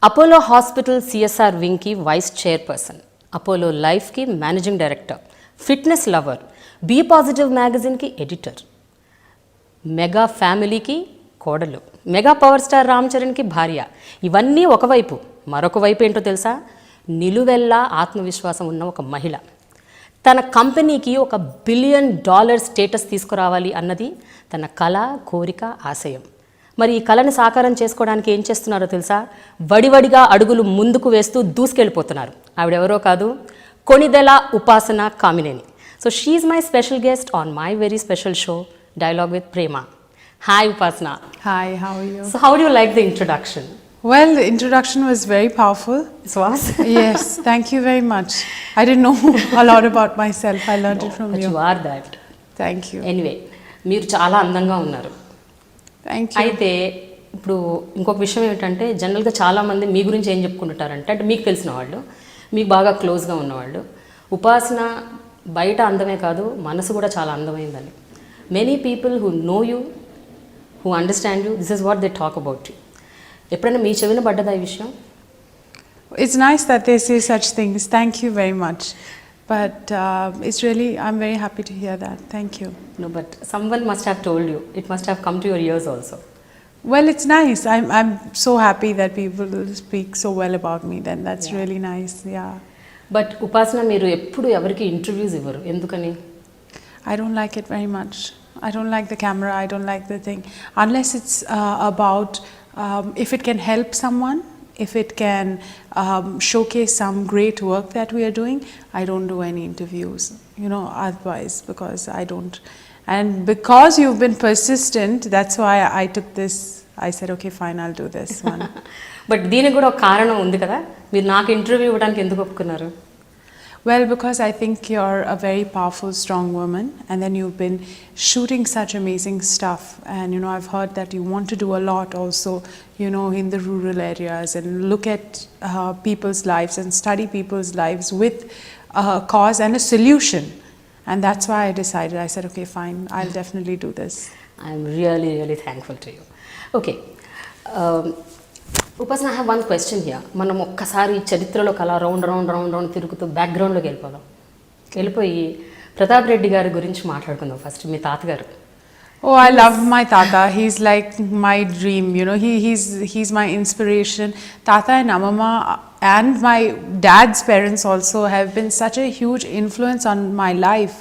Apollo hospital CSR వింగ్కి vice chairperson, Apollo లైఫ్కి managing director, fitness lover, be positive మ్యాగజైన్కి editor, mega ఫ్యామిలీకి కోడలు, మెగా పవర్ స్టార్ రామ్ చరణ్కి భార్య. ఇవన్నీ ఒకవైపు, మరొక వైపు ఏంటో తెలుసా? నిలువెల్లా ఆత్మవిశ్వాసం ఉన్న ఒక మహిళ. తన కంపెనీకి $1 బిలియన్ స్టేటస్ తీసుకురావాలి అన్నది తన కళ, కోరిక, ఆశయం. మరి ఈ కళని సాకారం చేసుకోవడానికి ఏం చేస్తున్నారో తెలుసా? వడివడిగా అడుగులు ముందుకు వేస్తూ దూసుకెళ్ళిపోతున్నారు. ఆవిడెవరో కాదు, కొణిదెల ఉపాసన Kamineni. So she is my special guest on my very special show Dialogue with Prema. Hi Upasana. Hi, how are you? So how do you like the introduction? Well, the introduction was very powerful. This was? Yes, thank you very much. I didn't know a lot about myself. I learned it from but you. You are that. Thank you. Anyway, మీరు చాలా అందంగా ఉన్నారు. Thank you. అయితే ఇప్పుడు ఇంకొక విషయం ఏంటంటే, జనరల్గా చాలామంది మీ గురించి ఏం చెప్పుకుంటారంటే, అంటే మీకు తెలిసిన వాళ్ళు, మీకు బాగా క్లోజ్గా ఉన్నవాళ్ళు, ఉపాసన బయట అందమే కాదు, మనసు కూడా చాలా అందమైందని. Many people who know you, who understand you, this is what they talk about you. ఎప్పుడైనా మీ చెవిన పడ్డదా ఈ విషయం? It's nice that they say such things. Thank you very much. But it's really, I'm very happy to hear that. Thank you. No, but someone must have told you. It must have come to your ears also. Well, it's nice. I'm so happy that people speak so well about me. Then that's really nice. Yeah. But ఉపాసన మీరు ఎప్పుడు ఎవరికి interviews ఇవ్వరు, ఎందుకని? I don't like it very much. I don't like the camera. I don't like the thing. Unless it's about if it can help someone, if it can showcase some great work that we are doing, I don't do any interviews, you know, otherwise, because I don't. And because you've been persistent, that's why I took this. I said, okay, fine, I'll do this one. But దీనికి కూడా ఒక కారణం ఉంది కదా, మీరు నాకు interview ఇవ్వడానికి ఎందుకు ఒప్పుకున్నారు? Well, because I think you're a very powerful, strong woman, and then you've been shooting such amazing stuff. And you know, I've heard that you want to do a lot also, you know, in the rural areas and look at people's lives and study people's lives with a cause and a solution. And that's why I decided. I said, okay, fine, I'll definitely do this. I'm really, really thankful to you. Okay. Upasana, I have one question here. మనం ఒక్కసారి చరిత్రలో కల round తిరుగుతూ బ్యాక్గ్రౌండ్లోకి వెళ్ళిపోయి ప్రతాప్ రెడ్డి గారి గురించి మాట్లాడుకుందాం. First మీ తాతగారు. Oh, I love my tata. He's like my dream, you know. He's my inspiration. Tata and Amama and my dad's parents also have been such a huge influence on my life.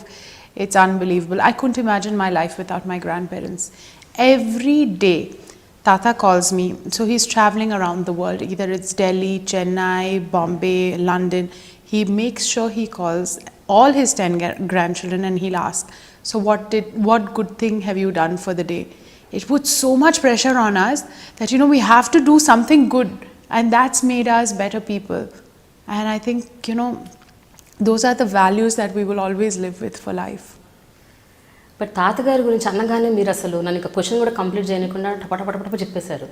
It's unbelievable. I couldn't imagine my life without my grandparents. Every day Tata calls me, so he's traveling around the world, either it's Delhi, Chennai, Bombay, London. He makes sure he calls all his 10 grandchildren and he'll ask, so what good thing have you done for the day? It puts so much pressure on us that, you know, we have to do something good, and that's made us better people. And I think, you know, those are the values that we will always live with for life. But తాతగారి గురించి అనగానే మీరు అసలు నన్ను ఇంకా question కూడా complete చేయకుండా టపటపటపట చెప్పేశారు.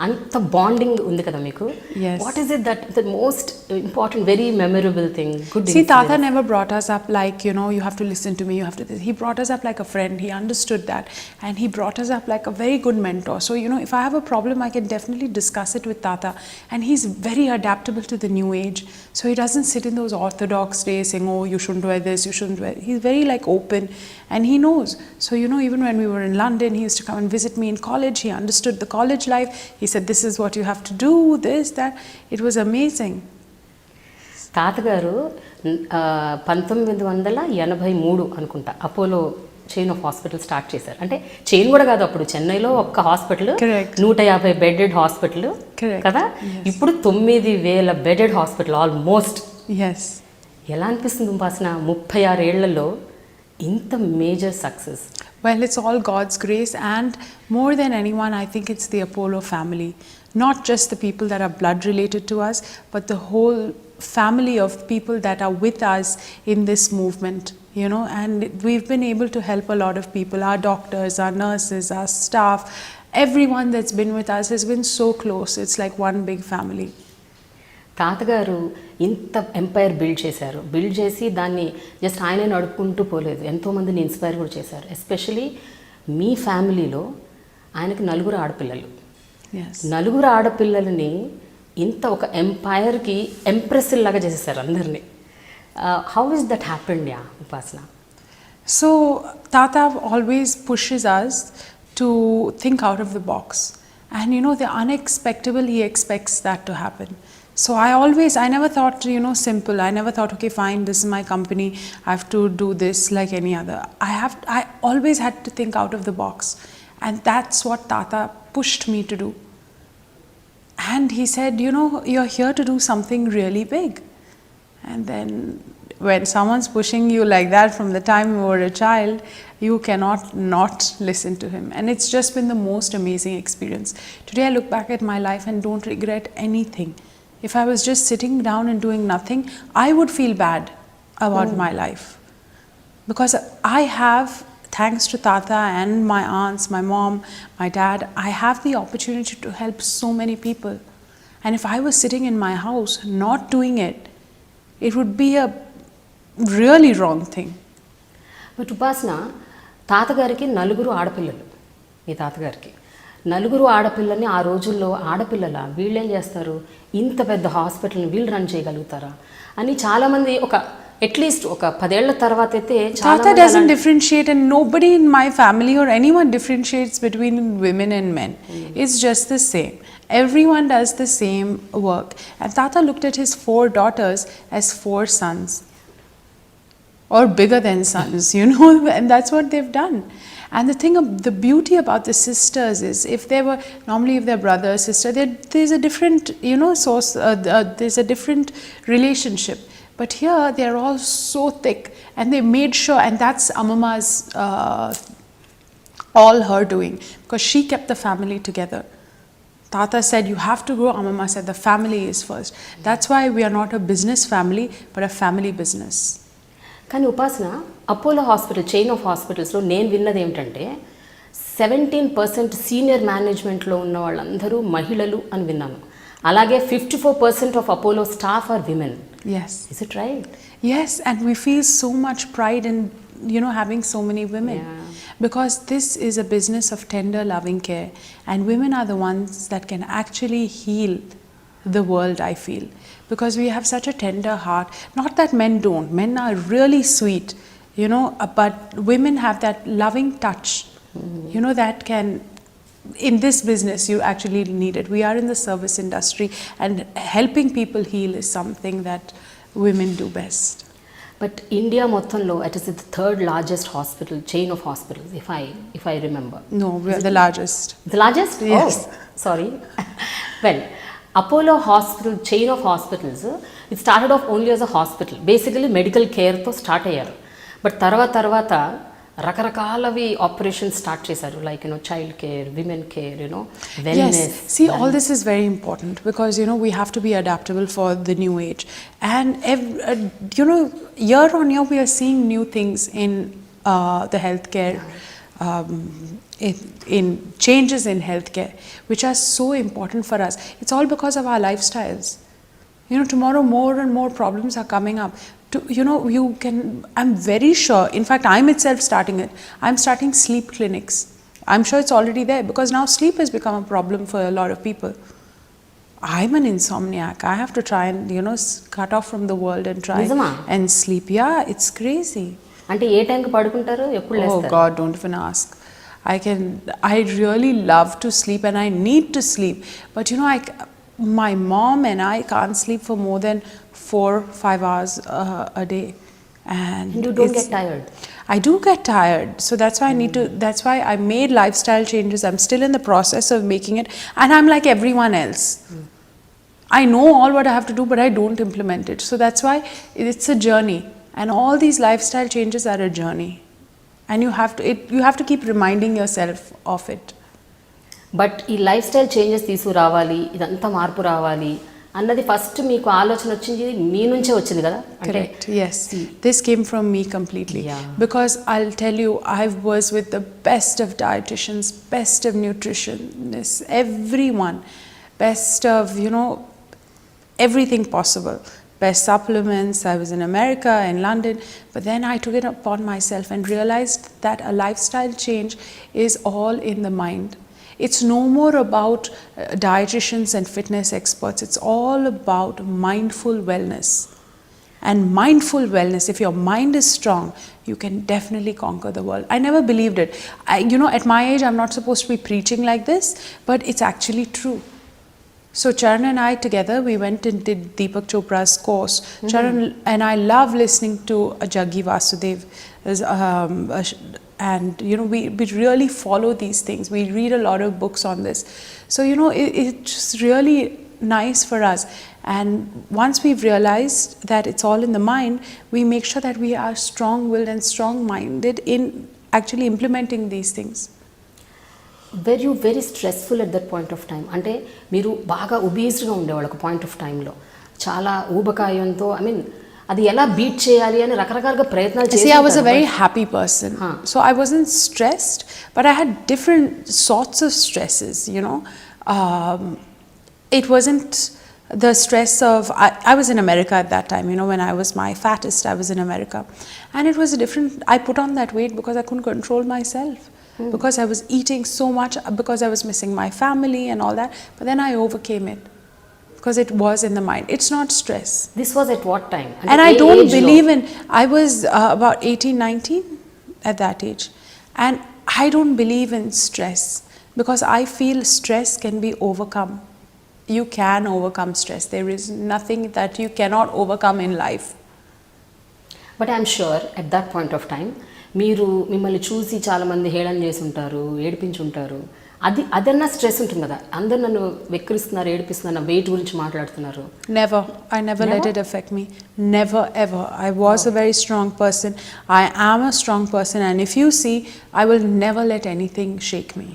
అంత బాండింగ్ ఉంది కదా మీకు. What is it that the most important, very memorable thing? Good. See, Tata never brought us up like, you know, you have to listen to me, you have to this. He brought us up like a friend. He understood that, and he brought us up like a very good mentor. So, you know, if I have a problem, I can definitely discuss it with Tata, and he's very adaptable to the new age. So he doesn't sit in those orthodox days saying, oh, you shouldn't wear this, you shouldn't wear. He's very like open, and he knows. So, you know, even when we were in London, he used to come and visit me in college. He understood the college life. He said, this is what you have to do, this, that. It was amazing. తాతగారు 1983 అనుకుంటా Apollo chain of hospital start చేశారు. అంటే chain కూడా కాదు, అప్పుడు చెన్నైలో ఒక్క hospital, 150 bedded hospital కదా. ఇప్పుడు 9000 బెడెడ్ హాస్పిటల్ ఆల్మోస్ట్. ఎలా అనిపిస్తుంది ఉపాసన 36 ఏళ్లలో ఇంత major success? Well, it's all God's grace, and more than anyone, I think it's the Apollo family. Not just the people that are blood related to us, but the whole family of people that are with us in this movement, you know. And we've been able to help a lot of people. Our doctors, our nurses, our staff, everyone that's been with us has been so close. It's like one big family. తాతగారు ఇంత umpire build చేసి దాన్ని just ఆయనే నడుపుకుంటూ పోలేదు, ఎంతోమందిని inspire కూడా చేశారు. ఎస్పెషలీ మీ ఫ్యామిలీలో ఆయనకి 4 ఆడపిల్లలు. 4 ఆడపిల్లలని ఇంత ఒక ఎంపైర్కి ఎంప్రెస్ లాగా చేసేసారు అందరినీ. How is that happened yeah ఉపాసన? So Tata always pushes us to think out of the box, and you know, the unexpected, he expects that to happen. So I never thought, you know, simple. I never thought, okay, fine, this is my company, I have to do this like any other. I always had to think out of the box, and that's what Tata pushed me to do. And he said, you know, you're here to do something really big. And then when someone's pushing you like that from the time you were a child, you cannot not listen to him. And it's just been the most amazing experience. Today I look back at my life and don't regret anything. If I was just sitting down and doing nothing, I would feel bad about my life. Because I have, thanks to Tata and my aunts, my mom, my dad, I have the opportunity to help so many people. And if I was sitting in my house not doing it, it would be a really wrong thing. But ఉపాసన, తాతగారికి నలుగురు ఆడపిల్లలు. మీ తాతగారికి నలుగురు ఆడపిల్లల్ని ఆ రోజుల్లో ఆడపిల్లల వీళ్ళేం చేస్తారు, ఇంత పెద్ద హాస్పిటల్ని వీళ్ళు రన్ చేయగలుగుతారా అని చాలామంది ఒక అట్లీస్ట్ ఒక 10 ఏళ్ల తర్వాత అయితే Tata doesn't differentiate, and nobody in my family or anyone differentiates between women and men. It's just the same. Everyone does the same work. And Tata looked at his 4 daughters as 4 sons, or bigger than sons, you know, and that's what they've done. And the beauty about the sisters is, if they were normally, if they're brother or sister, there's a different, you know, source. There's a different relationship. But here they're all so thick, and they made sure, and that's Amama's all her doing, because she kept the family together. Tata said, you have to grow. Amama said, the family is first. That's why we are not a business family, but a family business. కానీ ఉపాసన, Apollo hospital chain of హాస్పిటల్స్లో నేను విన్నది ఏమిటంటే 17% senior మేనేజ్మెంట్లో ఉన్న వాళ్ళందరూ మహిళలు అని విన్నాను. అలాగే 54% of Apollo staff are women. Yes. Is it right? Yes, and we feel so much pride in, you know, having so many women. Yeah. Because this is a business of tender loving care, and women are the ones that can actually heal the world, I feel. Because we have such a tender heart. Not that men don't. Men are really sweet, you know, but women have that loving touch, you know, that can, in this business you actually need it. We are in the service industry, and helping people heal is something that women do best. But India మొత్తంలో it is the third largest hospital chain of hospitals if I remember. No, we are the largest. The largest? Yes. Oh, sorry. Well, Apollo Hospital chain of hospitals, it started off only as a hospital. Basically medical care తో start అయ్యారు. But తర్వాత రకరకాలవి operations start చేశారు, like you know child care, women care, you know wellness. Yes, see, all this is very important, because you know, we have to be adaptable for the new age. And you know, year on year we are seeing new things in the healthcare, in changes in healthcare, which are so important for us. It's all because of our lifestyles. You know, tomorrow more and more problems are coming up. You know, I'm very sure, in fact I'm itself starting it. I'm starting sleep clinics. I'm sure it's already there, because now sleep has become a problem for a lot of people. I'm an insomniac. I have to try and, you know, cut off from the world and try and sleep. Yeah, it's crazy. అంటే ఏ టైంకి పడుకుంటారు, ఎప్పుడు లేస్తారు? Oh God, don't even ask. I really love to sleep, and I need to sleep. But you know, my mom and I can't sleep for more than 4-5 hours a day. And you don't get tired? I do get tired. So that's why that's why I made lifestyle changes. I'm still in the process of making it. And I'm like everyone else. I know all what I have to do, but I don't implement it. So that's why it's a journey. And all these lifestyle changes are a journey. And you have to keep reminding yourself of it. But ఈ life style changes తీసుకురావాలి, ఇదంతా మార్పు రావాలి అన్నది first మీకు ఆలోచన వచ్చింది మీ నుంచే వచ్చింది కదా? Correct, yes. This came from me completely. Yeah. Because I'll tell you, I was with the best of dietitians, best of nutritionists, everyone, best of, you know, everything possible. Best supplements. I was in America, in London, but then I took it upon myself and realized that a lifestyle change is all in the mind. It's no more about dietitians and fitness experts. It's all about mindful wellness. And mindful wellness, if your mind is strong, you can definitely conquer the world. I never believed it. At my age, I'm not supposed to be preaching like this, but it's actually true. So Charan and I together, we went and did Deepak Chopra's course. Charan and I love listening to Jaggi Vasudev. And we really follow these things. We read a lot of books on this. So it's really nice for us. And once we've realized that it's all in the mind, we make sure that we are strong-willed and strong-minded in actually implementing these things. Where you very stressful at that point of time? అంటే మీరు బాగా ఒబీస్డ్గా ఉండేవాళ్ళు ఒక point of టైంలో, చాలా ఊబకాయంతో, అది ఎలా beat చేయాలి అని రకరకాలుగా ప్రయత్నాలు చేసి. I was a very happy person. So I wasn't stressed, but I had different sorts of stresses, it wasn't the stress of, I was in America at that time, when I was my fattest, I was in America. And it was I put on that weight because I couldn't control myself. Because I was eating so much, because I was missing my family and all that. But then I overcame it because it was in the mind. It's not stress. This was at what time? And I don't believe in, I was about 18, 19 at that age. And I don't believe in stress because I feel stress can be overcome. You can overcome stress. There is nothing that you cannot overcome in life. But I'm sure at that point of time, మిమ్మల్ని చూసి చాలామంది హేళన చేసి ఉంటారు, ఏడిపించుంటారు. అదన్నా stress ఉంటుంది కదా, అందరు నన్ను వెక్కిరిస్తున్నారు, ఏడిపిస్తున్నారు, వెయిట్ గురించి మాట్లాడుతున్నారు. I never let it affect me. Never ever. I was a very strong person. I am a strong person, and if you see, I will never let anything shake me.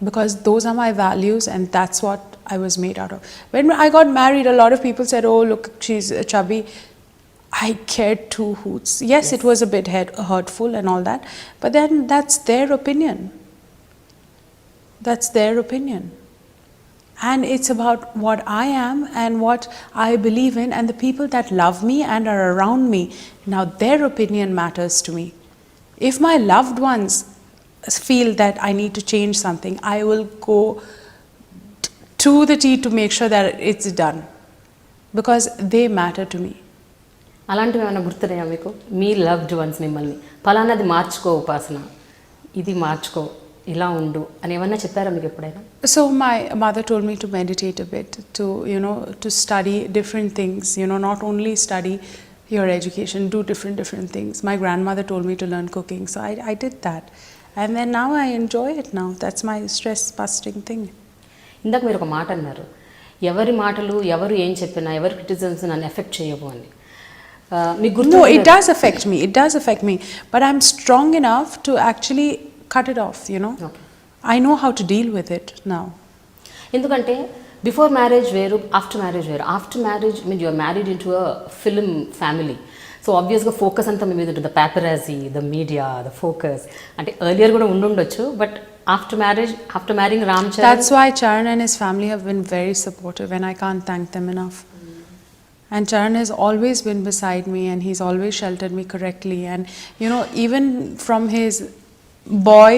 Because those are my values, and that's what I was made out of. When I got married, a lot of people said, oh look, she's chubby. I cared two hoots. Yes, it was a bit hurtful and all that, but then that's their opinion. That's their opinion. And it's about what I am and what I believe in, and the people that love me and are around me. Now their opinion matters to me. If my loved ones feel that I need to change something, I will go to the T to make sure that it's done, because they matter to me. అలాంటివి ఏమైనా గుర్తున్నాయా మీకు? మీ loved ones మిమ్మల్ని పలానాది మార్చుకో ఉపాసన, ఇది మార్చుకో, ఇలా ఉండు అని ఏమన్నా చెప్పారా మీకు ఎప్పుడైనా? So my mother told me to meditate a bit, to study different things, not only study your education, do different things. My grandmother told me to learn cooking, so I did that. And then now I enjoy it now. That's my stress busting thing. ఇందాక మీరు ఒక మాట అన్నారు, ఎవరి మాటలు ఎవరు ఏం చెప్పినా, ఎవరి క్రిటిసిజమ్స్ నన్ను ఎఫెక్ట్ చేయవు అని. No, it does affect me. It does affect me. But I'm strong enough to actually cut it off, Okay. I know how to deal with it now. ఎందుకంటే బిఫోర్ మ్యారేజ్ వేరు, after marriage వేరు. After marriage you are married into a film family. So ఆబ్వియస్గా focus అంతా మీ మీద ఉంటుంది, the paparazzi, the media, the focus. అంటే earlier కూడా ఉండుండొచ్చు, but after marriage, after marrying Ramcharan. That's why Charan and his family have been very supportive, and I can't thank them enough. And Charan has always been beside me, and he's always sheltered me correctly. And even from his boy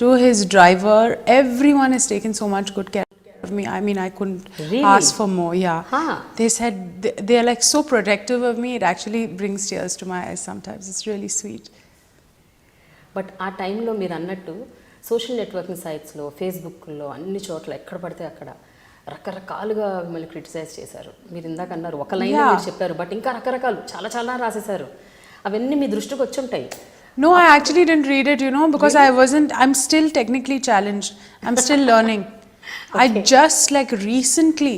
to his driver, everyone has taken so much good care of me. I couldn't ask for more. Yeah. They said they're like so protective of me. It actually brings tears to my eyes sometimes. It's really sweet. But ఆ టైంలో మీరు అన్నట్టు social networking సైట్స్లో, ఫేస్బుక్లో, అన్ని చోట్ల ఎక్కడ పడితే అక్కడ రకరకాలుగా మిమ్మల్ని క్రిటిసైజ్ చేశారు. మీరు ఇందాక అన్నారు, ఒక లైన్ మీరు చెప్పారు, బట్ ఇంకా రకరకాలు చాలా చాలా రాసేశారు. అవన్నీ మీ దృష్టికి వచ్చి ఉంటాయి. No, I actually didn't read it, because I'm still technically challenged. I'm still learning. Okay. I just recently,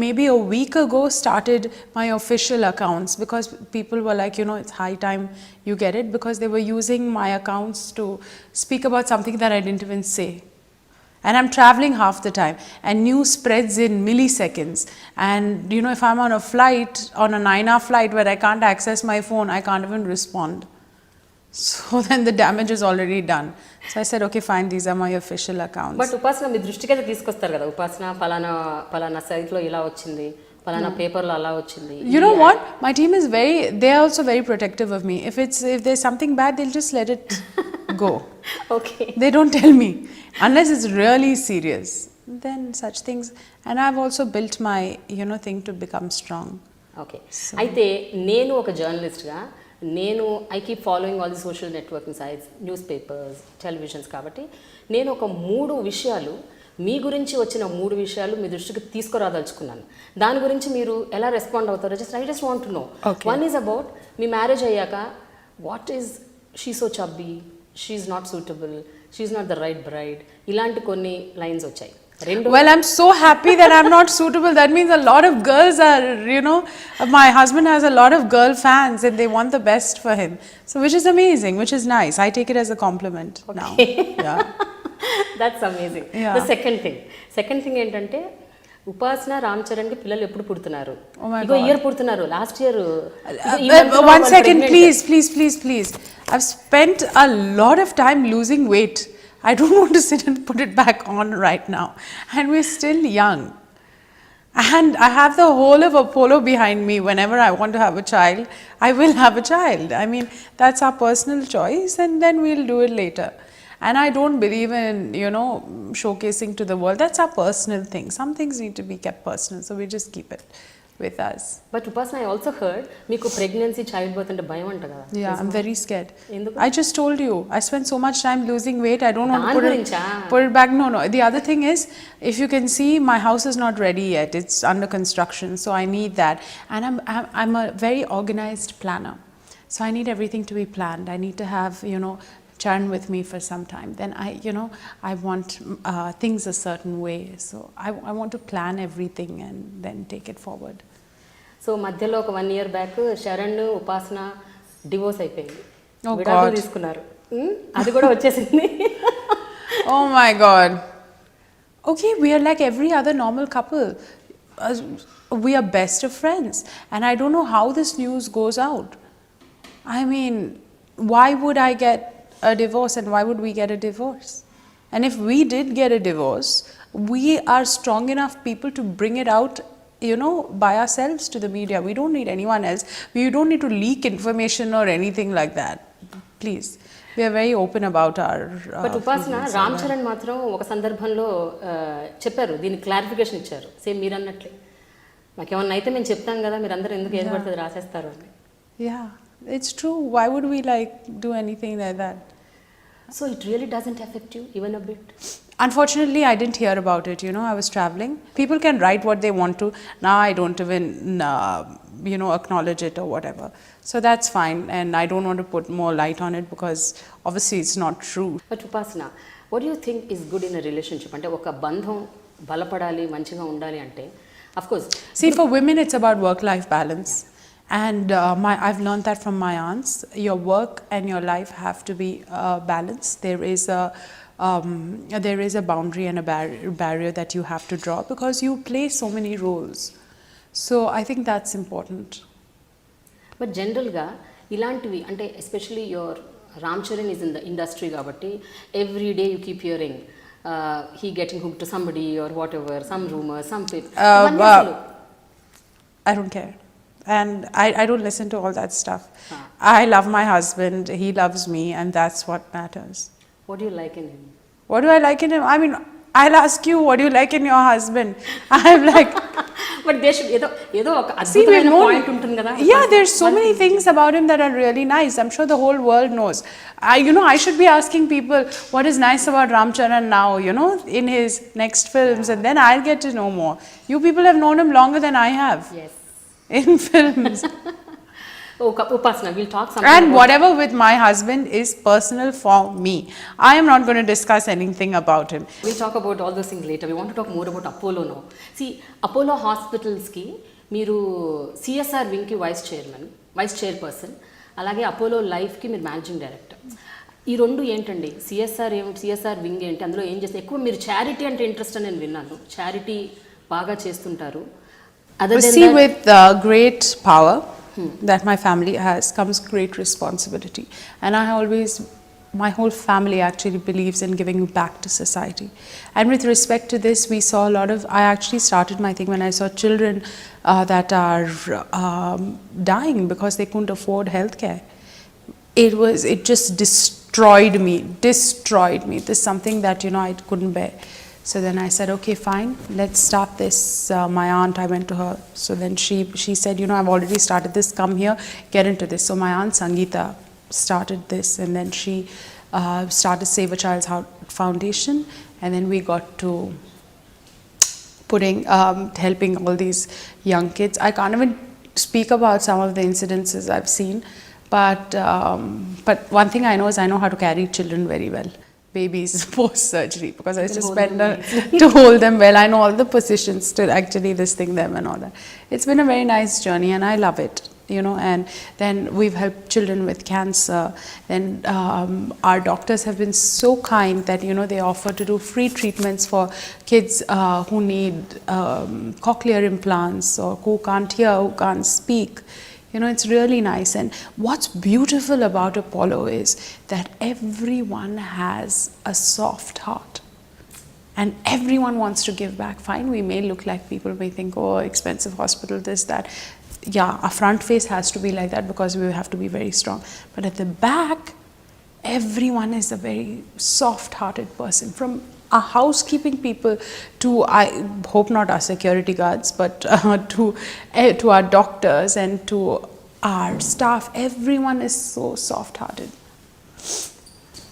maybe a week ago, started my official accounts, because people were like, it's high time you get it, because they were using my accounts to speak about something that I didn't even say. And I'm traveling half the time, and news spreads in milliseconds. And if I'm on a flight, on a 9-hour flight where I can't access my phone, I can't even respond. So then the damage is already done. So I said, okay, fine, these are my official accounts. But Upasana మీ దృష్టికి అయితే తీసుకొస్తారు కదా, Upasana పలానా సైట్లో ఇలా వచ్చింది, పలానా పేపర్లో అలా వచ్చింది. You know what? My team is they're also very protective of me. If there's something bad, they'll just let it go. Okay. They don't tell me unless it's really serious. Then such things, and I've also built my thing to become strong. Okay. అయితే నేను ఒక జర్నలిస్ట్గా నేను I keep following all the social networking sites, news papers, televisions, కాబట్టి నేను ఒక 3 విషయాలు మీ గురించి వచ్చిన 3 విషయాలు మీ దృష్టికి తీసుకురాదలుచుకున్నాను. దాని గురించి మీరు ఎలా రెస్పాండ్ అవుతారో I just want to know. One is about మీ మ్యారేజ్ అయ్యాక what is she so chubby, she is not suitable, she is not the right bride, ఇలాంటి కొన్ని లైన్స్ వచ్చాయి. Well, I'm so happy that I'm not suitable. That means a lot of girls are, my husband has a lot of girl fans and they want the best for him. So, which is amazing, which is nice. I take it as a compliment now. Yeah. That's amazing. Yeah. The second thing ఏంటంటే ఉపాసన రామచరణ్కి పిల్లలు ఎప్పుడు పుడుతున్నారు? Oh my ego God. Year పుడుతున్నారు. Last year. One second, please. I've spent a lot of time losing weight. I don't want to sit and put it back on right now. And we're still young. And I have the whole of Apollo behind me. Whenever I want to have a child, I will have a child. I mean, that's our personal choice, and then we'll do it later. And I don't believe in, showcasing to the world. That's our personal thing. Some things need to be kept personal, so we just keep it with us. But ఉపాసన, I also heard మీకు pregnancy, child birth అంటే భయం అంట కదా? Yeah, I'm very scared. ఎందుకు? I just told you, I spent so much time losing weight. I don't want to దాని put గురించా? it back. No. The other thing is, if you can see, my house is not ready yet. It's under construction, so I need that. And I'm a very organized planner, so I need everything to be planned. I need to have Charan with me for some time. Then I want things a certain way. So I want to plan everything and then take it forward. So మధ్యలో ఒక 1 year back Sharan, ఉపాసన divorce అయిపోయింది. Oh విడాకులు God. తీసుకున్నారు. అది కూడా వచ్చేసింది. Oh my God. Okay, we are like every other normal couple. We are best of friends. And I don't know how this news goes out. I mean, why would I get a divorce and why would we get a divorce? And if we did get a divorce, we are strong enough people to bring it out by ourselves to the media. We don't need anyone else. We don't need to leak information or anything like that. Please. We are very open about our but ఉపాసన, రామ్ చరణ్ మాత్రం ఒక సందర్భంలో చెప్పారు, దీనికి clarification ఇచ్చారు. Same మీరు అన్నట్లే, మాకేమన్నా అయితే మేము చెప్తాం కదా, మీరు అందరూ ఎందుకు ఏర్పడుతుంది రాసేస్తారు అని. Yeah, it's true. Why would we do anything like that? So it really doesn't effect you even a bit? Unfortunately, I didn't hear about it. I was traveling. People can write what they want to. Now I don't even, acknowledge it or whatever. So that's fine. And I don't want to put more light on it because obviously it's not true. But Upasana, what do you think is good in a relationship? అంటే ఒక బంధం బలపడాలి, మంచిగా ఉండాలి అంటే, of course. See, for women, it's about work-life balance. And I've learned that from my aunts. Your work and your life have to be balanced. There is a boundary and a barrier that you have to draw because you play so many roles. So I think that's important. But జనరల్గా ఇలాంటివి అంటే especially your Ram Charan is in the industry కాబట్టి every day you keep hearing he getting hook to somebody or whatever, some rumour, some I don't care. And I don't listen to all that stuff. I love my husband, he loves me, and that's what matters. What do you like in him? What do I like in him? I mean, I'll ask you, what do you like in your husband? I'm like... But there should ఏదో ఒక అద్భుతమైన point ఉంటుంది కదా. Yeah, there's so many things about him that are really nice. I'm sure the whole world knows. I should be asking people what is nice about Ramcharan now, in his next films, and then I'll get to know more. You people have known him longer than I have. Yes. In films. Upasana, we'll talk something and about whatever with my husband is personal for me. I am not going to discuss anything about him. We'll talk about all those things later. We want to talk more about Apollo now. See, Apollo Hospitals ki మీరు CSR wing కి vice chairperson, అలాగే Apollo life కి మీరు managing director. ఈ రెండు ఏంటండి? CSR wing ఏంటి, అందులో ఏం చేస్తారు? ఎక్కువ మీరు చారిటీ అంటే ఇంట్రెస్ట్ అని నేను విన్నాను. చారిటీ బాగా చేస్తుంటారు. See, with great power that my family has comes great responsibility, and my whole family actually believes in giving back to society. And with respect to this, we saw a lot of, I actually started my thing when I saw children that are dying because they couldn't afford healthcare. It just destroyed destroyed me. This is something that, I couldn't bear. So then I said, okay, fine, let's start this. My aunt, I went to her. So then she said, I've already started this, come here, get into this. So my aunt Sangeeta started this, and then she started Save a Child's Foundation, and then we got to helping all these young kids. I can't even speak about some of the incidences I've seen, but one thing I know is I know how to carry children very well. Babies post surgery, because I used to to hold them well. I know all the positions to actually this thing them and all that. It's been a very nice journey, and I love it. And then we've helped children with cancer. Then our doctors have been so kind that they offer to do free treatments for kids who need cochlear implants, or who can't hear, who can't speak. It's really nice. And what's beautiful about Apollo is that everyone has a soft heart. And everyone wants to give back. Fine, we may look like people may think, oh, expensive hospital, this, that. Yeah, our front face has to be like that because we have to be very strong. But at the back, everyone is a very soft-hearted person. From our housekeeping people to, I hope not our security guards, but to our doctors and to our staff, everyone is so soft-hearted.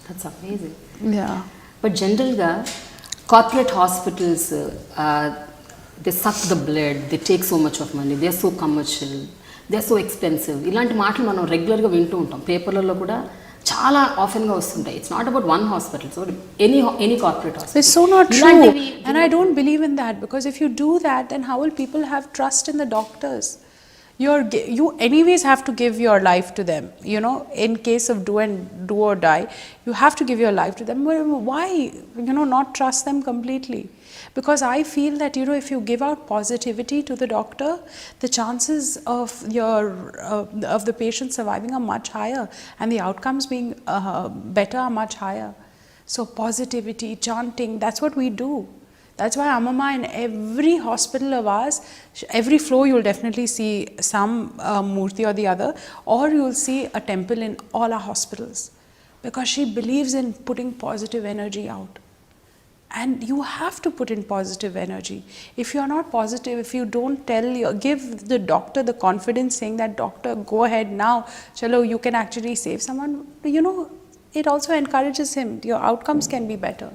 That's amazing. Yeah. But generally, corporate hospitals, they suck the blood, they take so much of money, they are so commercial, they are so expensive. ఇలాంటి మాటలు మనం రెగ్యులర్గా వింటూ ఉంటాం. పేపర్లలో కూడా చాలా ఆఫెన్గా వస్తుంటాయి. It's not about one hospital, so any corporate hospital. It's so not true. And I don't believe in that, because if you do that, then how will people have trust in the doctors? You anyways have to give your life to them, in case of do or die, you have to give your life to them. Why, not trust them completely? Because I feel that, if you give out positivity to the doctor, the chances of the patient surviving are much higher, and the outcomes being better are much higher. So positivity, chanting, that's what we do. That's why Amama, in every hospital of ours, every floor you'll definitely see some murti or the other, or you'll see a temple in all our hospitals, because she believes in putting positive energy out. And you have to put in positive energy. If you're not positive, if you don't give the doctor the confidence, saying that, doctor, go ahead now, chalo, you can actually save someone, it also encourages him. Your outcomes can be better.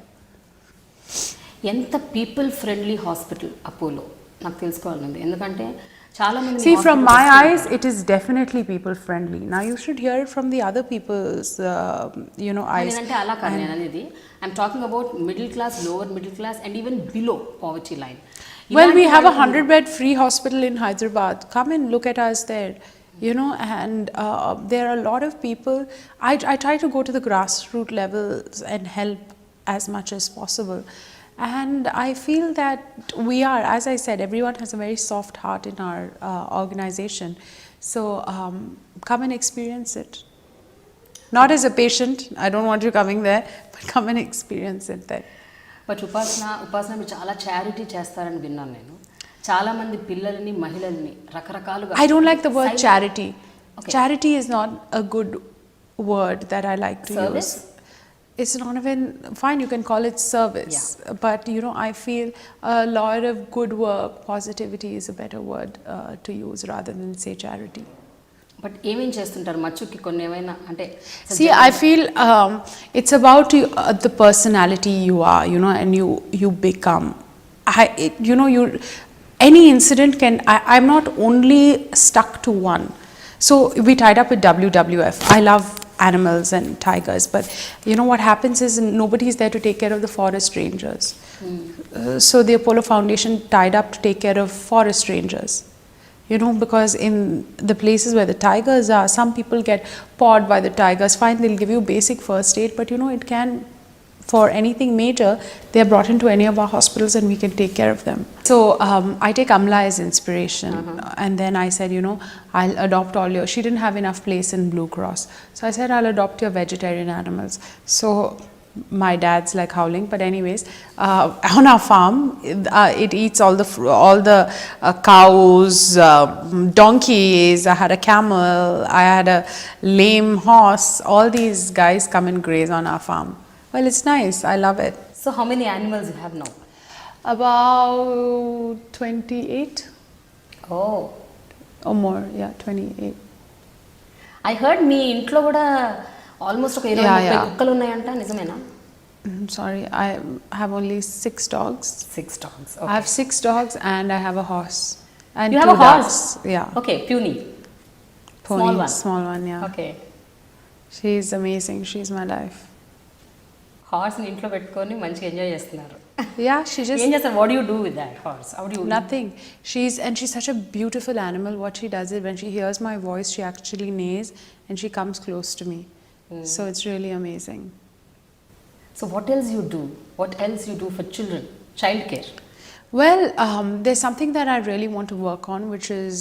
ఎంత people friendly hospital Apollo నాకు తెలుసుకోవాలండి. ఎందుకంటే చాలా మంది see, from my eyes, it is definitely people friendly. Now you should hear it from the other people's eyes. అంటే అలా కాదు నేను అనేది. I'm talking about middle class, lower middle class, and even below poverty line. Well, we have a 100-bed free hospital in Hyderabad. Come and look at us there. And there are a lot of people. I try to go to the grassroots levels and help as much as possible. And I feel that we are, as I said, everyone has a very soft heart in our organization. So come and experience it. Not as a patient, I don't want you coming there, but come and experience it there. But ఉపాసన మీరు చాలా charity చేస్తారని విన్నాను నేను. చాలా మంది పిల్లల్ని, మహిళల్ని రకరకాలుగా. I don't like the word charity. Okay. Charity is not a good word that I like to Service? use. It's not even fine, you can call it service. Yeah. But I feel a lot of good work, positivity is a better word to use rather than say charity. But ఏమేం చేస్తుంటారు మచ్చుకి కొన్ని ఏమైనా అంటే? See, I feel it's about the personality you are, and you become. Any incident can. I'm not only stuck to one. So we tied up with WWF. I love animals and tigers, but what happens is nobody's there to take care of the forest rangers. So the Apollo Foundation tied up to take care of forest rangers. Because in the places where the tigers are, some people get pawed by the tigers. Fine, they'll give you basic first aid, but it can, for anything major, they are brought into any of our hospitals and we can take care of them. So I take Amla as inspiration. And then I said, I'll adopt all your, she didn't have enough place in Blue Cross. So I said, I'll adopt your vegetarian animals. So my dad's like howling, but anyways, on our farm, it eats all the cows, donkeys. I had a camel, I had a lame horse. All these guys come and graze on our farm. Well, it's nice. I love it. So how many animals you have now? About 28 Oh, or more. Yeah, 28. I heard మీ ఇంట్లో కూడా almost ఒక 20 Yeah, 30 yeah. కుక్కలు ఉన్నాయంట, నిజమేనా? Sorry, I have only 6 dogs. 6 dogs. I have 6 dogs and I have a horse. And You 2 have a horse? ducks. Yeah. Okay, puny. Pony, Small one. Small one, yeah. Okay. She's amazing. She's my life. హార్స్ని ఇంట్లో పెట్టుకొని మంచిగా enjoy చేస్తున్నారు. Yeah, she just ఏం చేస్తారు? What you do with that horse? How do you? nothing. She's such a beautiful animal. What she does is when she hears my voice, she actually neighs and she comes close to me. So it's really amazing. So what else you do? What else you do for children? Child care. Well, there's something that I really want to work on, which is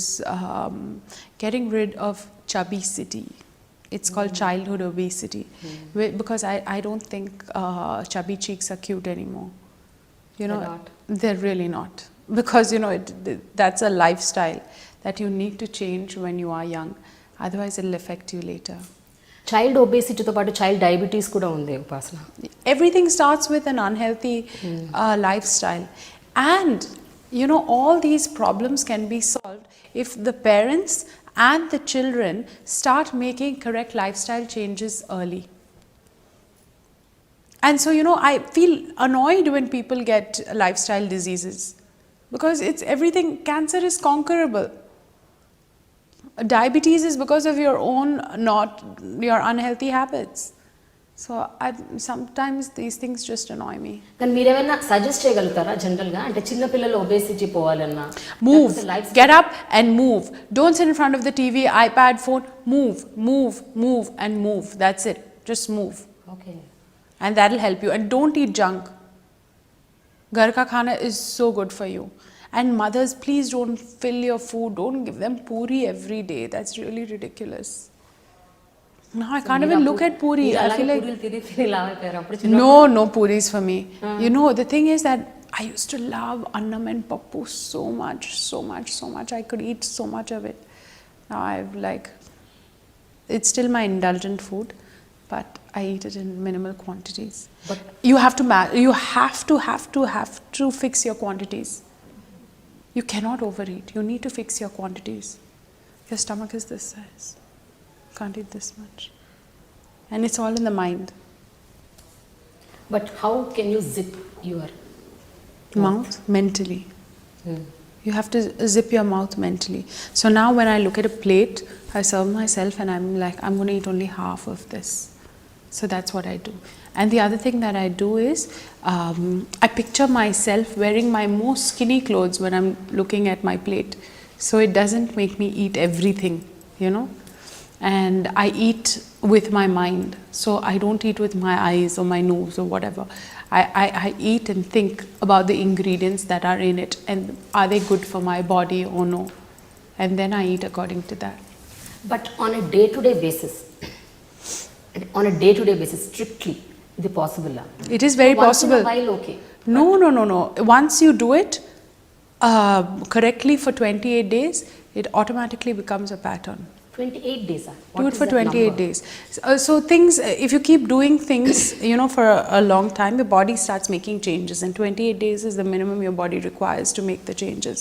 getting rid of chubby-city. It's called childhood obesity, because I don't think chubby cheeks are cute anymore. You know, They're not. They're really not, because you know that's a lifestyle that you need to change when you are young. Otherwise, it'll affect you later. Child ఒబేసిటీతో పాటు child diabetes కూడా ఉంది ఉపాసన. Everything starts with an unhealthy lifestyle, and you know all these problems can be solved if the parents and the children start making correct lifestyle changes early. And so you know I feel annoyed when people get lifestyle diseases, because it's everything. Cancer is conquerable. Diabetes is because of your own, not your unhealthy habits. So sometimes these things just annoy me. కానీ మీరేమైనా suggest చేయగలుగుతారా జనరల్గా? అంటే చిన్న పిల్లలు obesity పోవాలన్నా Move, get up and move. Don't sit in front of the TV, iPad, phone. Move, move, move and move. That's it. Just move. Okay. And that'll help you. And don't eat junk. Ghar ka khana is so good for you. And mothers, please don't fill your food. Don't give them puri every day. That's really ridiculous. No, I can't even look at puri. I feel like పూరీలు తిని తిని లావైపోయారు అప్పుడు. no puris for me. You know, the thing is that I used to love annam and pappu so much. I could eat so much of it. Now I've like, it's still my indulgent food, but I eat it in minimal quantities. But You have to fix your quantities. You cannot overeat. You need to fix your quantities. Your stomach is this size. Can't eat this much. And it's all in the mind. But how can you zip your Mouth mentally. You have to zip your mouth mentally. So now when I look at a plate, I serve myself and I'm like, I'm going to eat only half of this. So that's what I do. And the other thing that I do is I picture myself wearing my most skinny clothes when I'm looking at my plate. So it doesn't make me eat everything, you know. And I eat with my mind. So I don't eat with my eyes or my nose or whatever. I eat and think about the ingredients that are in it and are they good for my body or no. And then I eat according to that. But on a day to day basis strictly ఇది possible? It is very possible. While okay. No. Once you do it correctly for 28 days, it automatically becomes a pattern. 28 days. Do it for 28 days. So things, if you keep doing things, you know, for a long time, your body starts making changes, and 28 days is the minimum your body requires to make the changes.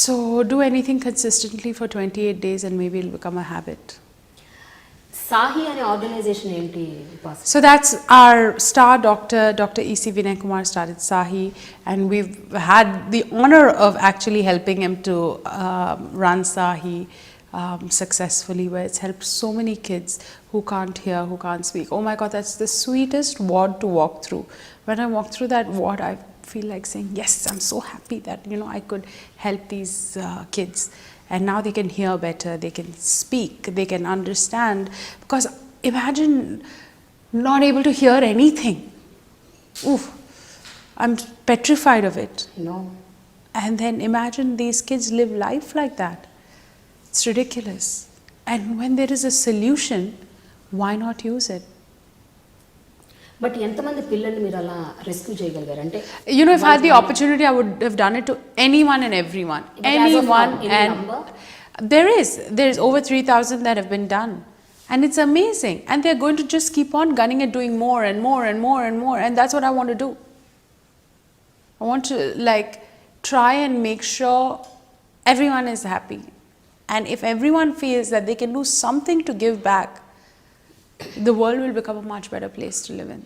So do anything consistently for 28 days and maybe it'll become a habit. Sahi అనే organisation ఏంటి ఉపాసన? So that's our star doctor, Dr. E.C. Vinay Kumar started Sahi, and we've had the honor of actually helping him to run Sahi successfully, where it's helped so many kids who can't hear, who can't speak. Oh my God, that's the sweetest ward to walk through. When I walk through that ward, I feel like saying, yes, I'm so happy that, you know, I could help these kids. And now they can hear better, they can speak, they can understand. Because imagine not able to hear anything. Oof, I'm petrified of it. No. And then imagine these kids live life like that. It's ridiculous. And when there is a solution, why not use it? But ఎంతమంది పిల్లల్ని మీరు అలా rescue చేయగలిగారు అంటే You know, if I had the opportunity, I would have done it to anyone and everyone. But as of Anyone now, any and number? there is over 3,000 that have been done. And it's amazing. And they're going to just keep on gunning and doing more and more and more and more. And that's what I want to do. I want to like try and make sure everyone is happy. And if everyone feels that they can do something to give back, the world will become a much better place to live in.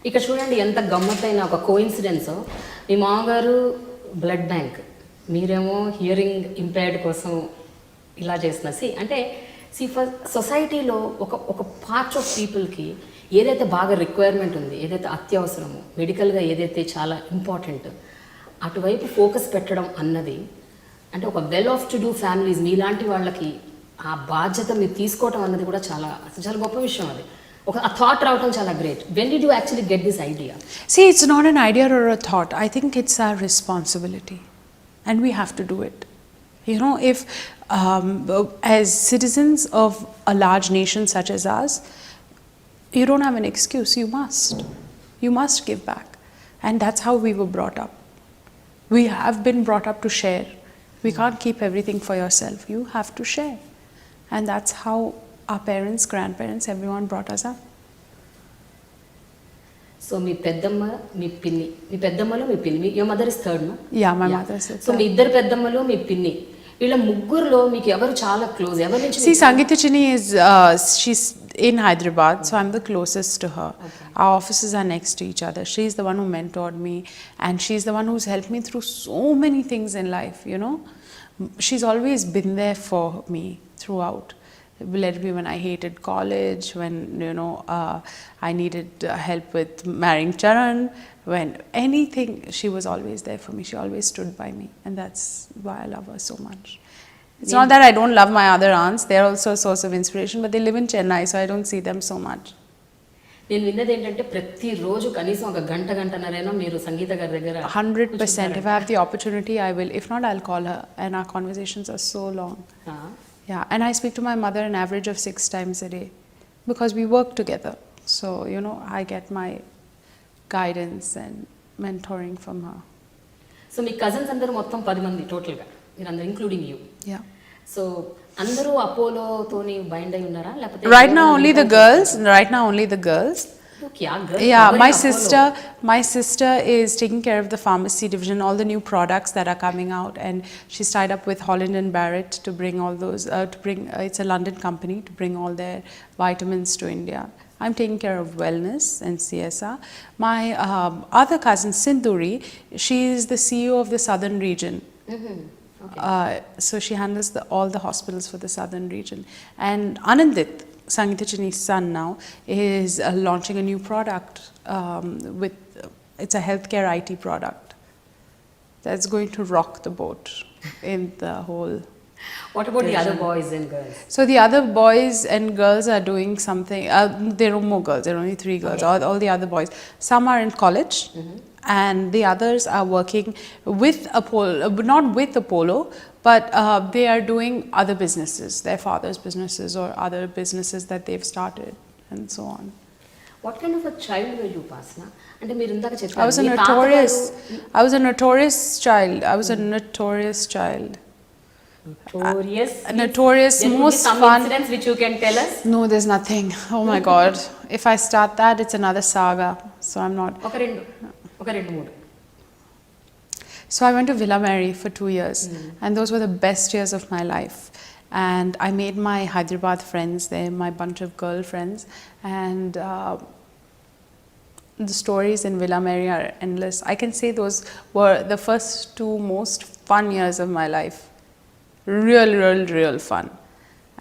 ఇక్కడ చూడండి ఎంత గమ్మత్తైన ఒక coincidence. మీ మామగారు blood bank, మీరేమో hearing impaired కోసం ఇలా చేస్తున్నా. అంటే ఫర్ సొసైటీలో ఒక పార్ట్ ఆఫ్ పీపుల్కి ఏదైతే బాగా రిక్వైర్మెంట్ ఉంది, ఏదైతే అత్యవసరమో, మెడికల్గా ఏదైతే చాలా ఇంపార్టెంట్, అటువైపు ఫోకస్ పెట్టడం అన్నది అంటే ఒక well off to do families మీలాంటి వాళ్ళకి ఆ బాధ్యత మీరు తీసుకోవటం అన్నది కూడా చాలా చాలా గొప్ప విషయం. అది ఒక ఆ థాట్ రావటం చాలా great. When did you actually get this idea? See, it's not an idea or a thought. I think it's our responsibility. And we have to do it. You know, if as citizens of a large nation such as ours, you don't have an excuse. You must give back. And that's how we were brought up. We have been brought up to share. We can't keep everything for yourself. You have to share. And that's how our parents, grandparents, everyone brought us up. So మీ పెద్దమ్మ, మీ పిన్ని, మీ పెద్దమ్మలో మీ పిన్ని, your mother is third, no? Yeah, my mother is so మీ ఇద్దరు పెద్దమ్మలు, మీ పిన్ని, వీళ్ళ ముగ్గురులో మీకు ఎవరు చాలా క్లోజ్? ఎవరి నుంచి? See, Sangeeta Chini is, she's in Hyderabad, so I'm the closest to her. Okay. Our offices are next to each other. She's the one who mentored me, and she's the one who's helped me through so many things in life, you know. She's always been there for me throughout. Let it be when I hated college, when, you know, I needed help with marrying Charan, when anything, she was always there for me. She always stood by me, and that's why I love her so much. It's not that I don't love my other aunts. They're also a source of inspiration, but they live in Chennai, so I don't see them so much. నేను విన్నది ఏంటంటే ప్రతిరోజు కనీసం ఒక గంటన్నరైనా మీరు సంగీత గారి దగ్గర 100%. If I have the opportunity, I will. If not, I'll call her, and our conversations are so long. Yeah, and I speak to my mother an average of 6 times a day because we work together. So, you know, I get my guidance and mentoring from her. So me cousins అందరూ మొత్తం 10 మంది టోటల్గా, మీరు అందరూ including you. Yeah. So అందరూ అపోలోతోని bind అయి ఉన్నారా లేకపోతే? Right now only the girls. Yeah, my sister is taking care of the pharmacy division, all the new products that are coming out, and she's tied up with Holland and Barrett to bring all those, it's a London company, to bring all their vitamins to India. I'm taking care of wellness and CSR. My other cousin Sindhuri, she is the CEO of the southern region. Okay. So she handles all the hospitals for the southern region. And Anandit, Sangeeta Chini's son now, is launching a new product it's a healthcare IT product that's going to rock the boat in the whole. What about the other boys and girls? So the other boys and girls are doing something. There are more girls. There are only 3 girls. Okay. All the other boys. Some are in college, and the others are working with Apollo, not with Apollo, but they are doing other businesses, their father's businesses or other businesses that they've started, and so on. What kind of a child were you, Upasana? అంటే మీరు ఇందాక చెప్పారు I was a notorious child. Notorious, most some fun. incidents which you can tell us? No, there's nothing. Oh my God. If I start that, it's another saga. So I'm not. ఒక రెండు మూడు. So I went to Villa Mary for 2 years, and those were the best years of my life. And I made my Hyderabad friends there, my bunch of girlfriends, and the stories in Villa Mary are endless. I can say those were the first 2 most fun years of my life. Real fun.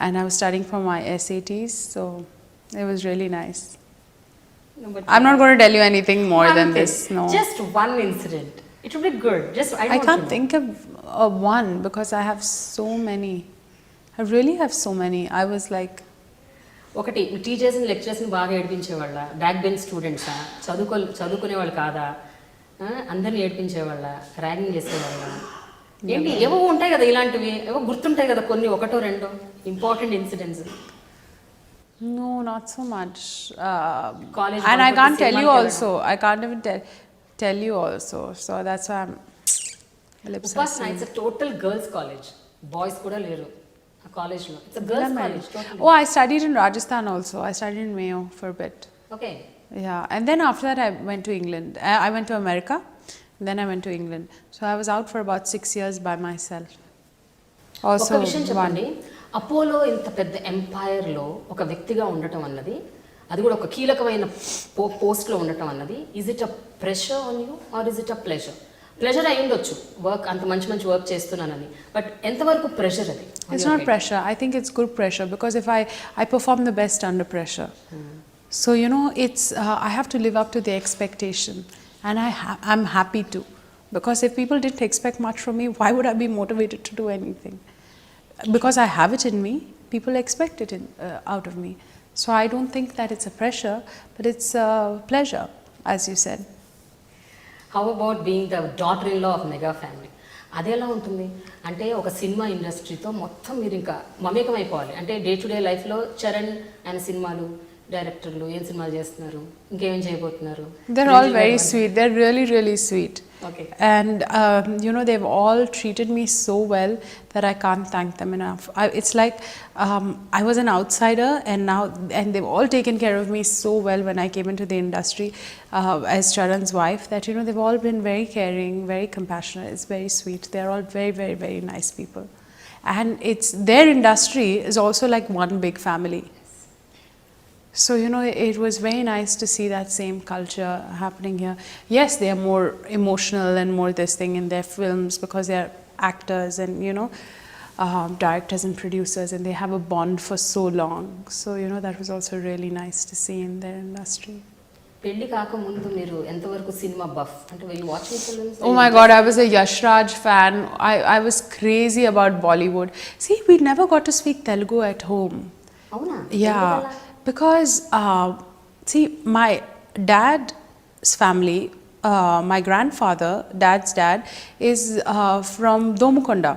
And I was studying for my SATs, so it was really nice. No, I'm not going to tell you anything more than this. No. Just one incident. It would be good. I can't think of one because I have so many. I really have so many. I was like. ఒకటి టీచర్స్ని లెక్చరర్స్ని బాగా ఏడిపించేవాళ్ళ, back bench స్టూడెంట్సా, చదువుకునేవాళ్ళు కాదా, అందరిని ఏడిపించేవాళ్ళ, ragging చేసేవాళ్ళ, ఏంటి ఏవో ఉంటాయి కదా ఇలాంటివి, ఏవో గుర్తుంటాయి కదా కొన్ని, ఒకటో రెండో important incidents. No, not so much. College And I bunk can't కొట్టి tell you సినిమాకి also. I can't even tell you also. So that's why I'm lip ఉపాసన serving. It's total girls college, boys కూడా లేరు ఆ కాలేజ్లో. It's girls college total. Oh, I studied in Rajasthan also. I studied in Mayo for a bit. Okay. Yeah, and then after that I went to England. I went to America, then I went to England. So I was out for about 6 years by myself. Also, ఒక విషయం చెప్పండి, Apollo ఇంత పెద్ద ఎంపైర్లో ఒక వ్యక్తిగా ఉండటం అన్నది, అది కూడా ఒక కీలకమైన పోస్ట్లో ఉండటం అన్నది, is it a pressure on you or is it a pleasure? Pleasure అయి ఉండొచ్చు, వర్క్ అంత మంచి మంచి వర్క్ చేస్తున్నానని, బట్ ఎంతవరకు ప్రెషర్ అది? It's not pressure. I think it's good pressure because if I perform the best under pressure. So you know, it's I have to live up to the expectation, and I'm happy to, because if people didn't expect much from me, why would I be motivated to do anything? Because I have it in me, people expect it out of me. So I don't think that it's a pressure, but it's a pleasure, as you said. How about being the daughter in law of mega family? అది ఎలా ఉంటుంది అంటే ఒక cinema ఇండస్ట్రీతో మొత్తం మీరు ఇంకా మమేకం అయిపోవాలి అంటే డే టు డే లైఫ్లో చరణ్ ఆయన సినిమాలు, డైరెక్టర్లు ఏం సినిమాలు చేస్తున్నారు, ఇంకేం చేయబోతున్నారు? They're all very sweet. They're really, really sweet. Okay. And you know, they've all treated me so well that I can't thank them enough. It's like I was an outsider, and they've all taken care of me so well when I came into the industry as Charan's wife. That you know, they've all been very caring, very compassionate. It's very sweet. They're all very, very, very nice people, and it's their industry is also like one big family. So you know, it was very nice to see that same culture happening here. Yes, they are more emotional and more this thing in their films because they are actors and you know, directors and producers, and they have a bond for so long. So you know, that was also really nice to see in their industry. పెళ్లి కాకముందు మీరు ఎంతవరకు cinema buff అంటే were you watching films? Oh my God, I was a Yash Raj fan. I was crazy about Bollywood. See, we never got to speak Telugu at home. అవునా? Yeah, because see, my dad's family, my grandfather, dad's dad, is from Domukonda.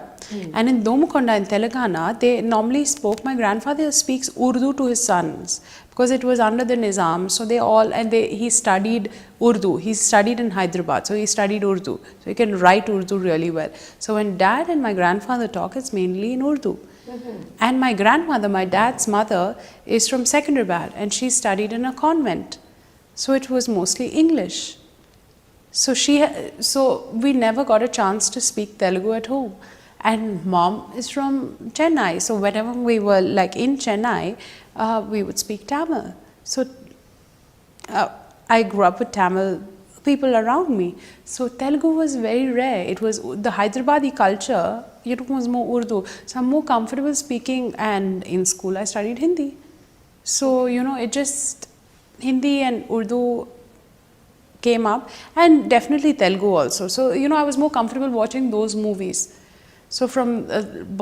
And in Domukonda in Telangana, they normally spoke, my grandfather speaks Urdu to his sons because it was under the Nizam. So they all, and he studied Urdu. He studied in Hyderabad, so he studied Urdu. So he can write Urdu really well. So when dad and my grandfather talk, it's mainly in Urdu. And my grandmother, my dad's mother, is from Secunderabad, and she studied in a convent. So it was mostly English. So we never got a chance to speak Telugu at home. And mom is from Chennai, so whenever we were like in Chennai, we would speak Tamil. So I grew up with Tamil people around me. So Telugu was very rare. It was the Hyderabadi culture, it was more Urdu. So I'm more comfortable speaking, and in school I studied Hindi. So you know, it just Hindi and Urdu came up, and definitely Telugu also. So you know, I was more comfortable watching those movies. So from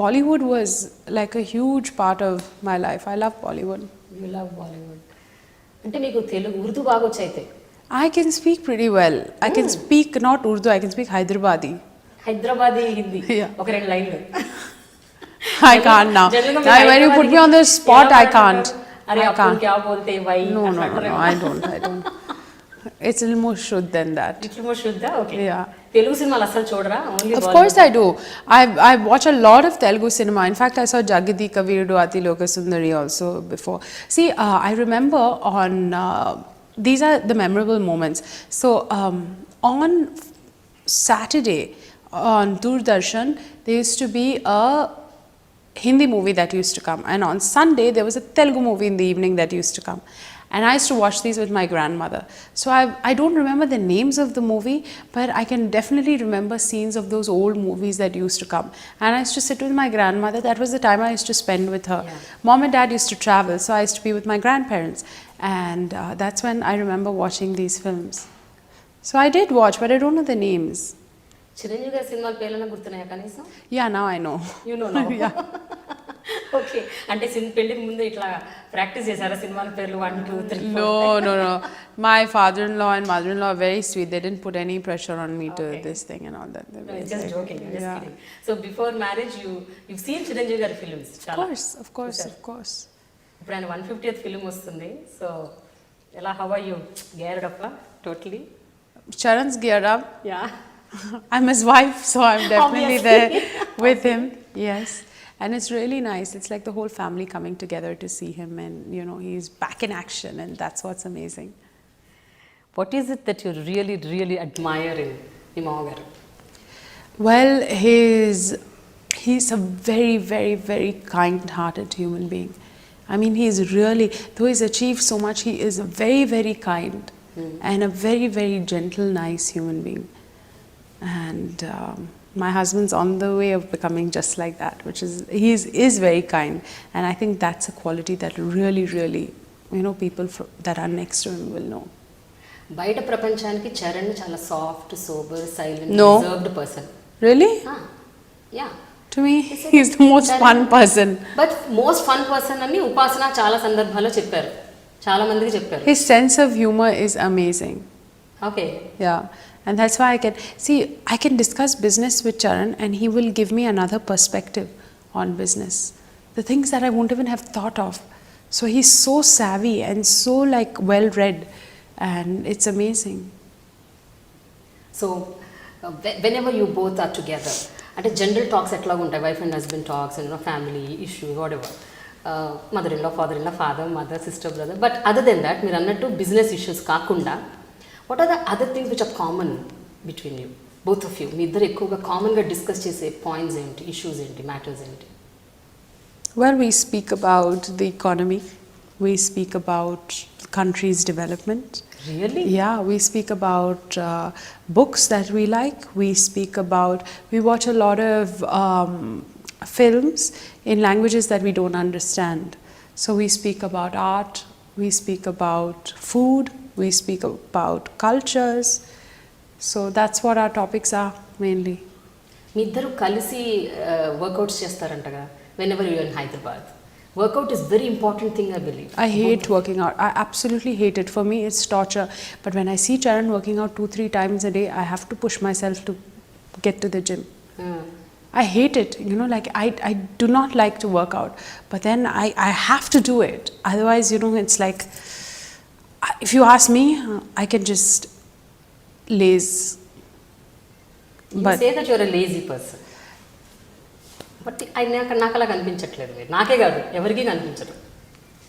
Bollywood was like a huge part of my life. I love Bollywood. You love Bollywood. అంటే మీకు తెలుగు ఉర్దూ బాగా వచ్చైతే? I can speak pretty well. I can speak not Urdu, I can speak Hyderabadi. Hyderabadi Hindi Yeah. ఒక రెండు లైన్లు. I can't now. When you put me on the spot, I can't. అరే I అప్పుడు can't. క్యా బోల్తే why? No, I don't. It's a little more shuddh than that. ఇట్లా more శుద్ధ. Okay. Yeah. Telugu సినిమాలు అసలు చూడరా? Only Of course I do. I watch a lot of Telugu cinema. In fact, I saw Jagadi Kavirudu Ati Lokasundari also before. See, I remember on these are the memorable moments. So on Saturday on Doordarshan, there used to be a Hindi movie that used to come, and on Sunday there was a Telugu movie in the evening that used to come. And I used to watch these with my grandmother. So I don't remember the names of the movie, but I can definitely remember scenes of those old movies that used to come. And I used to sit with my grandmother. That was the time I used to spend with her. Yeah. Mom and dad used to travel, so I used to be with my grandparents. And that's when I remember watching these films. So I did watch, but I don't know the names. Chiranjeevi గారి సినిమాల పేర్లన్నా గుర్తున్నాయా కనీసం? Yeah, now I know. You know now. Okay. అంటే పెళ్లికి ముందు ఇట్లా practice చేశారా సినిమాల పేర్లు 1 2 3 4? No. My father-in-law and mother-in-law are very sweet. They didn't put any pressure on me to this thing and all that. No, it's just joking. I'm just kidding. So before marriage, you've seen Chiranjeevi gaరి films. Of course. ఇప్పుడు ఆయన 150th film వస్తుంది. So ఎలా, how are you geared up totally? Charan's geared up. Yeah. I'm his wife, so I'm definitely Obviously. there with him. Yes. And it's really nice. It's like the whole family coming together to see him, and you know, he's back in action, and that's what's amazing. What is it that you really admire in me మామగారు? Well, he's a very kind-hearted human being. I mean, he's really, though he's achieved so much, he is a very kind and a very gentle, nice human being. And my husband's on the way of becoming just like that, which is very kind, and I think that's a quality that really, you know, people that are next to him will know. బయట ప్రపంచానికి చరణ్ చాలా soft, sober, silent, No. Reserved person. Really? Yeah. To me, he's the most fun person. But most fun person అని ఉపాసన చాలా సందర్భాల్లో చెప్పారు, చాలా మందికి చెప్పారు. His sense of humor is amazing. Okay. Yeah, and that's why I can discuss business with Charan, and he will give me another perspective on business, the things that I won't even have thought of. So he's so savvy and so like well read, and it's amazing. So whenever you both are together, అంటే general talks ఎట్లా ఉంటాయి, wife and husband talks, family issues, whatever, mother in law, father in law, father, mother, sister, brother, but other than that మీరు అన్నట్టు business issues కాకుండా what are the other things which are common between you, both of you? మీ ఇద్దరు ఎక్కువగా కామన్గా discuss చేసే points ఏంటి, issues ఏంటి, మ్యాటర్స్ ఏంటి? Well, we speak about the economy, we speak about the country's development. Really? Yeah, we speak about books that we like. We watch a lot of films in languages that we don't understand. So we speak about art, we speak about food, we speak about cultures. So that's what our topics are mainly. మీ ఇద్దరు కలిసి workouts చేస్తారంటగా whenever you're in Hyderabad. Workout is very important thing, I believe. I hate working out. I absolutely hate it. For me, it's torture. But when I see Charan working out 2-3 times a day, I have to push myself to get to the gym. I hate it. You know, like I do not like to work out. But then I have to do it. Otherwise, you know, it's like, if you ask me, I can just laze. You say that you're a lazy person. But నాకు అలా కనిపించట్లేదు. మీరు నాకే కాదు, ఎవరికి కనిపించరు.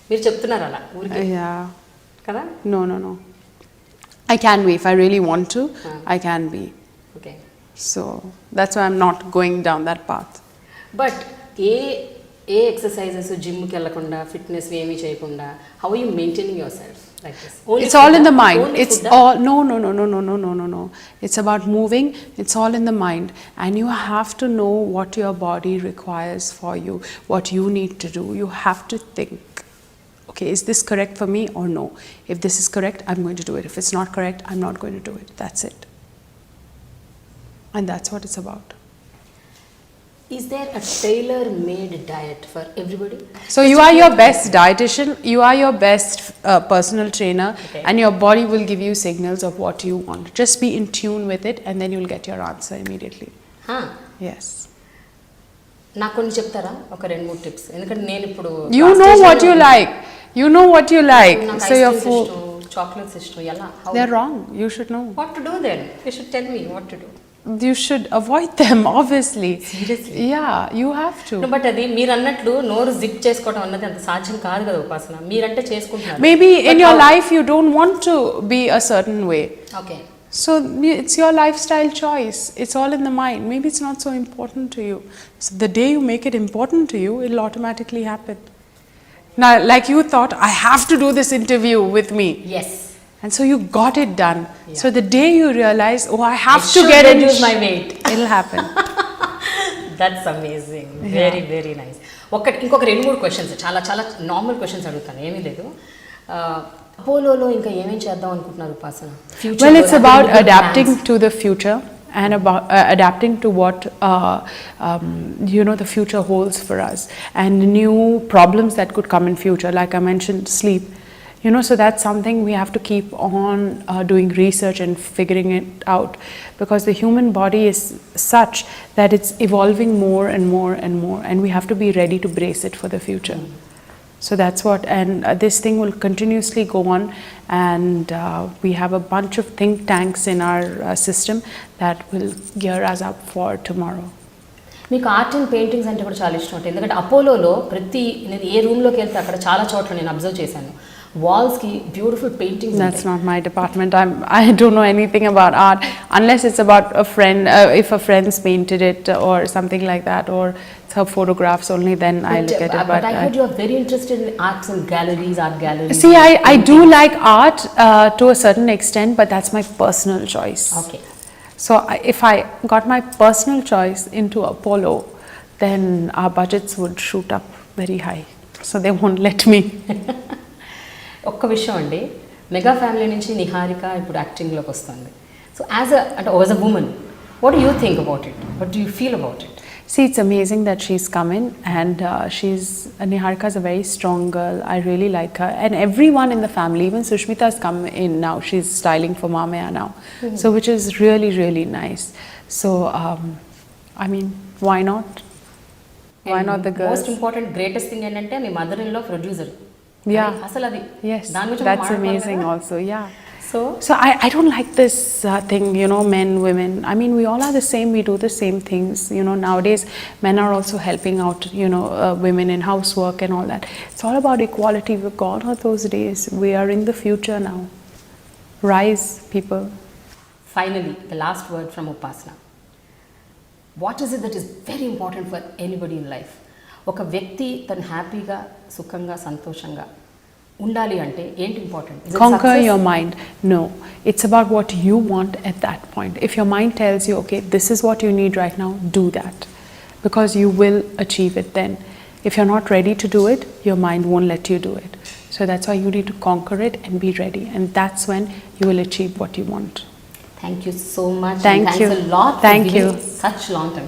మీరు చెప్తున్నారు అలా ఊరికి కదా? No. I can be. If I really want to, I can be. Okay. So that's why I'm not going down that path. But ఏ ఎక్సర్సైజెస్, జిమ్కి వెళ్ళకుండా, ఫిట్నెస్ ఏమీ చేయకుండా, how are you maintaining yourself like this? It's all in the mind. It's all no. It's about moving. It's all in the mind, and you have to know what your body requires for you, what you need to do. You have to think, okay, is this correct for me or no? If this is correct, I'm going to do it. If it's not correct, I'm not going to do it. That's it. And that's what it's about. Is there a tailor-made diet for everybody? So you are your best dietitian, you are your best personal trainer, okay, and your body will give you signals of what you want. Just be in tune with it, and then you'll get your answer immediately. Yes. నాకు కొన్ని చెప్తారా, ఒక 2-3 tips? ఎందుకంటే నేను ఇప్పుడు you know what you like. You know what you like. So your food, chocolates ఇష్టం, ఎలా? they're wrong. You should know. What to do then? You should tell me what to do. You should avoid them, obviously. Seriously? Yeah, you have to. No, but అది మీరు అన్నట్లు నోరు zip చేసుకోవడం అన్నది అంత సాధ్యం కాదు కదా ఉపాసన. మీరంటే చేసుకుంటున్నారు. Maybe in your life you don't want to be a certain way. Okay. So it's your lifestyle choice. It's all in the mind. Maybe it's not so important to you. So the day you make it important to you, it'll automatically happen. Now, like you thought, I have to do this interview with me. Yes. And so you got it done. Yeah. So the day you realize, oh, I have to get in, reduce my weight. It'll happen. That's amazing. Very nice. ఇంకొక 2-3 questions, చాలా normal questions అడుగుతాను, ఏమీ లేదు. అపోలోలో ఇంకా ఏమేం చేద్దాం అనుకుంటున్నారు ఉపాసన? Well, it's about adapting to the future and about adapting to what you know, the future holds for us, and new problems that could come in future. Like I mentioned, sleep. You know, so that's something we have to keep on doing research and figuring it out, because the human body is such that it's evolving more and more, and we have to be ready to brace it for the future. So that's what, and this thing will continuously go on, and we have a bunch of think tanks in our system that will gear us up for tomorrow. మీకు art and paintings అంటే కూడా చాలా ఇష్టం ఉంటుంది, ఎందుకంటే అపోలోలో నేను ఏ రూమ్లోకి వెళ్తే అక్కడ చాలా చోట్ల నేను అబ్జర్వ్ చేశాను, వాల్స్కి beautiful paintings. That's not my department. I don't know anything about art unless it's about a friend. If a friend's painted it or something like that, or her photographs, only then I look at it. But I heard you are very interested in arts and galleries, art galleries. See, I do like art to a certain extent, but that's my personal choice. Okay. So if I got my personal choice into Apollo, then our budgets would shoot up very high. So they won't let me. ఒక్క విషయం అండి, mega family నుంచి నిహారిక ఇప్పుడు యాక్టింగ్లోకి వస్తుంది. So as a women, what do you think about it, what do you feel about it? See, it's amazing that she's come in, and Niharika is a very strong girl. I really like her, and everyone in the family, even Sushmita's come in now. She's styling for Mamaya now, so which is really, really nice. So, I mean, why not? Why not the girls? Most important, greatest thing ఏంటంటే మీ mother in law producer. Yeah. అసలు అది Yes, that's amazing also. Yeah. So I don't like this thing, you know, men, women. I mean, we all are the same. We do the same things. You know, nowadays men are also helping out, you know, women in housework and all that. It's all about equality. We're gone are those days. We are in the future now. Rise, people. Finally, the last word from Upasana. What is it that is very important for anybody in life? ఒక వ్యక్తి తను హ్యాపీగా, సుఖంగా, సంతోషంగా ఉండాలి అంటే ఏంటి important? Conquer your mind. No, it's about what you want at that point. If your mind tells you, okay, this is what you need right now, do that, because you will achieve it then. If you're not ready to do it, your mind won't let you do it. So that's why you need to conquer it and be ready, and that's when you will achieve what you want. Thank you so much. Thank you. Thanks a lot Thank for giving you. such long time.